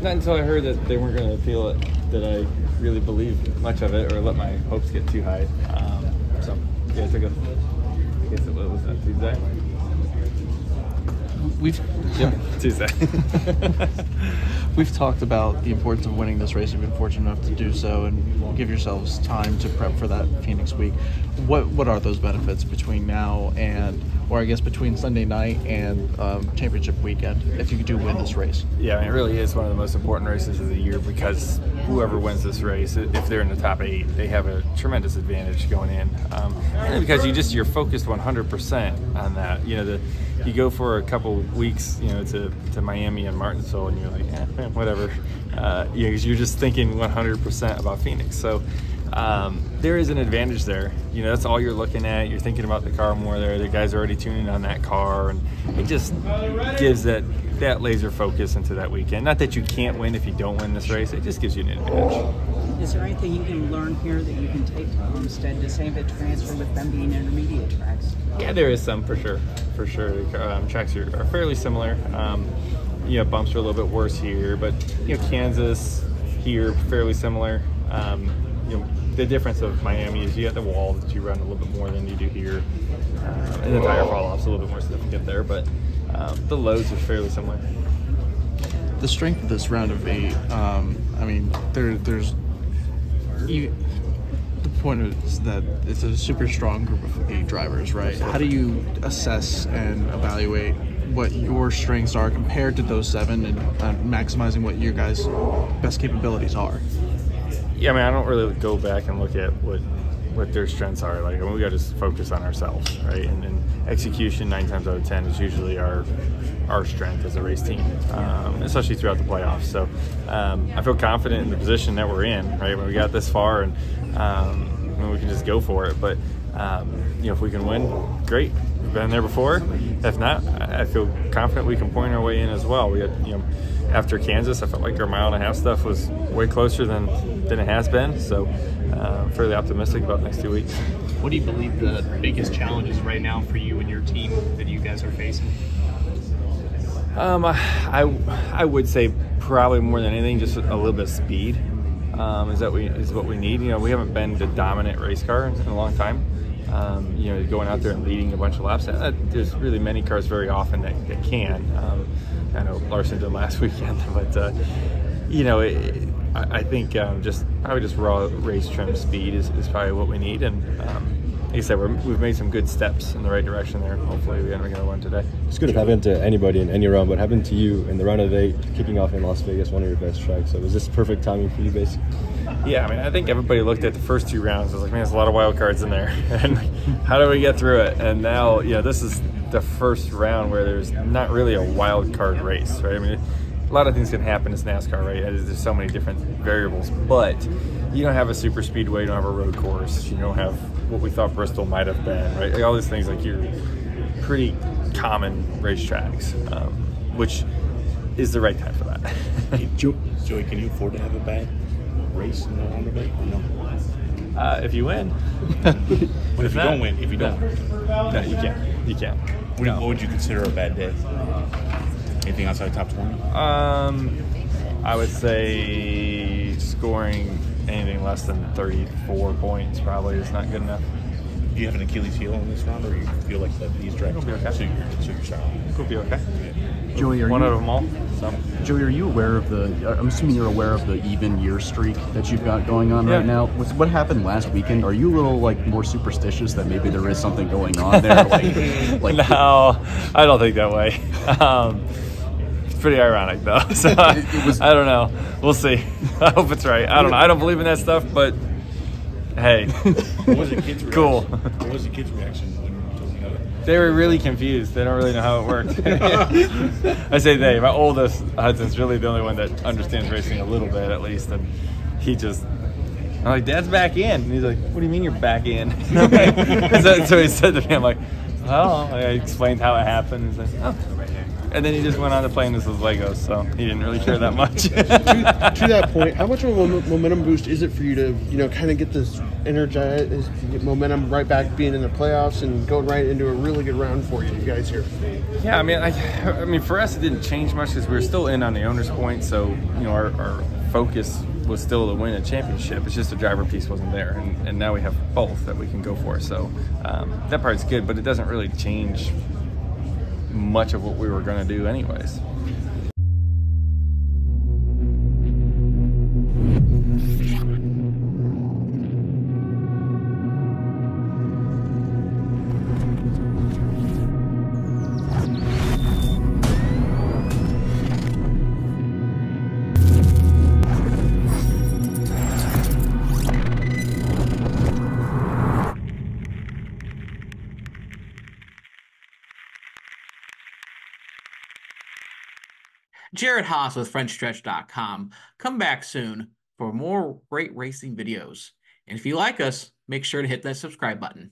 Not until I heard that they weren't going to appeal it did I really believe much of it or let my hopes get too high. So, yeah, I took I guess it was that Tuesday. Tuesday. We've talked about the importance of winning this race. You've been fortunate enough to do so and give yourselves time to prep for that Phoenix week. What are those benefits between now and, or I guess between Sunday night and championship weekend, if you do win this race? Yeah, I mean, it really is one of the most important races of the year because whoever wins this race, if they're in the top 8, they have a tremendous advantage going in. And because you're focused 100% on that. You know, you go for a couple weeks, you know, to Miami and Martinsville, and you're like, whatever. Because you're just thinking 100% about Phoenix. So there is an advantage there. You know, that's all you're looking at. You're thinking about the car more there. The guys are already tuning on that car, and it just gives that laser focus into that weekend. Not that you can't win if you don't win this race. It just gives you an advantage. Is there anything you can learn here that you can take to Homestead to save it transfer with them being intermediate tracks? Yeah, there is some for sure. For sure, tracks are fairly similar. You know, bumps are a little bit worse here, but you know, Kansas here fairly similar. You know, the difference of Miami is you got the wall that you run a little bit more than you do here, and the tire fall off's a little bit more significant there. But the loads are fairly similar. The strength of this round of 8. I mean, there's. The point is that it's a super strong group of 8 drivers, right? How do you assess and evaluate what your strengths are compared to those 7 and maximizing what your guys' best capabilities are? Yeah, I mean, I don't really go back and look at what their strengths are. Like, I mean, we got to just focus on ourselves, right? And execution 9 times out of 10 is usually our strength as a race team, especially throughout the playoffs. So I feel confident in the position that we're in, right? When we got this far, and we can just go for it. But you know, if we can win, great. We've been there before. If not, I feel confident we can point our way in as well. We had, you know, after Kansas, I felt like our mile-and-a-half stuff was way closer than it has been. So fairly optimistic about the next 2 weeks. What do you believe the biggest challenges right now for you and your team that you guys are facing? I would say probably more than anything, just a little bit of speed is what we need. You know, we haven't been the dominant race car in a long time. You know, going out there and leading a bunch of laps. There's really many cars very often that can. I know Larson did last weekend, but you know, I think just raw race trim speed is probably what we need. And like I said, we've made some good steps in the right direction there. Hopefully we get one today. It's good to happen to anybody in any round, but happened to you in the round of 8, kicking off in Las Vegas, one of your best tracks. So was this perfect timing for you, basically? Yeah, I mean, I think everybody looked at the first 2 rounds. I was like, man, there's a lot of wild cards in there, and how do we get through it? And now, you know, this is the first round where there's not really a wild card race, right? I mean, a lot of things can happen in NASCAR, right? There's so many different variables, but you don't have a super speedway, you don't have a road course, you don't have what we thought Bristol might have been, right? Like all these things, like you're pretty common racetracks, which is the right time for that. Hey, Joey, can you afford to have a bad race in the round of 8 or no? If you win. But if you don't win, if you don't. No, you can't. You can't. What would you consider a bad day? Anything outside top 20? I would say scoring anything less than 34 points probably is not good enough. Do you have an Achilles heel in this round, or you feel like these tracks It'll be okay. suit your style? It'll be okay. Joey, one out of them all. So. Joey, are you aware of I'm assuming you're aware of the even year streak that you've got going on right now. What happened last weekend? Are you a little more superstitious that maybe there is something going on there? No, I don't think that way. It's pretty ironic though. So I don't know. We'll see. I hope it's right. I don't know. I don't believe in that stuff, but hey, What was the kids' reaction? Cool. What was the kids' reaction when you told me that? They were really confused. They don't really know how it works. I say they. My oldest, Hudson's really the only one that understands racing a little bit at least, and he just. I'm like, Dad's back in. And he's like, what do you mean you're back in? So he said to me, I'm like, well, I explained how it happened. He's like, oh. And then he just went on to playing this with Legos, so he didn't really care that much. To that point, how much of a momentum boost is it for you to, kind of get this energized momentum right back being in the playoffs and going right into a really good round for you guys here? Yeah, I mean, for us it didn't change much because we were still in on the owner's point, so our focus was still to win a championship. It's just the driver piece wasn't there, and now we have both that we can go for. So that part's good, but it doesn't really change much of what we were going to do anyways. Jared Haas with Frontstretch.com. Come back soon for more great racing videos. And if you like us, make sure to hit that subscribe button.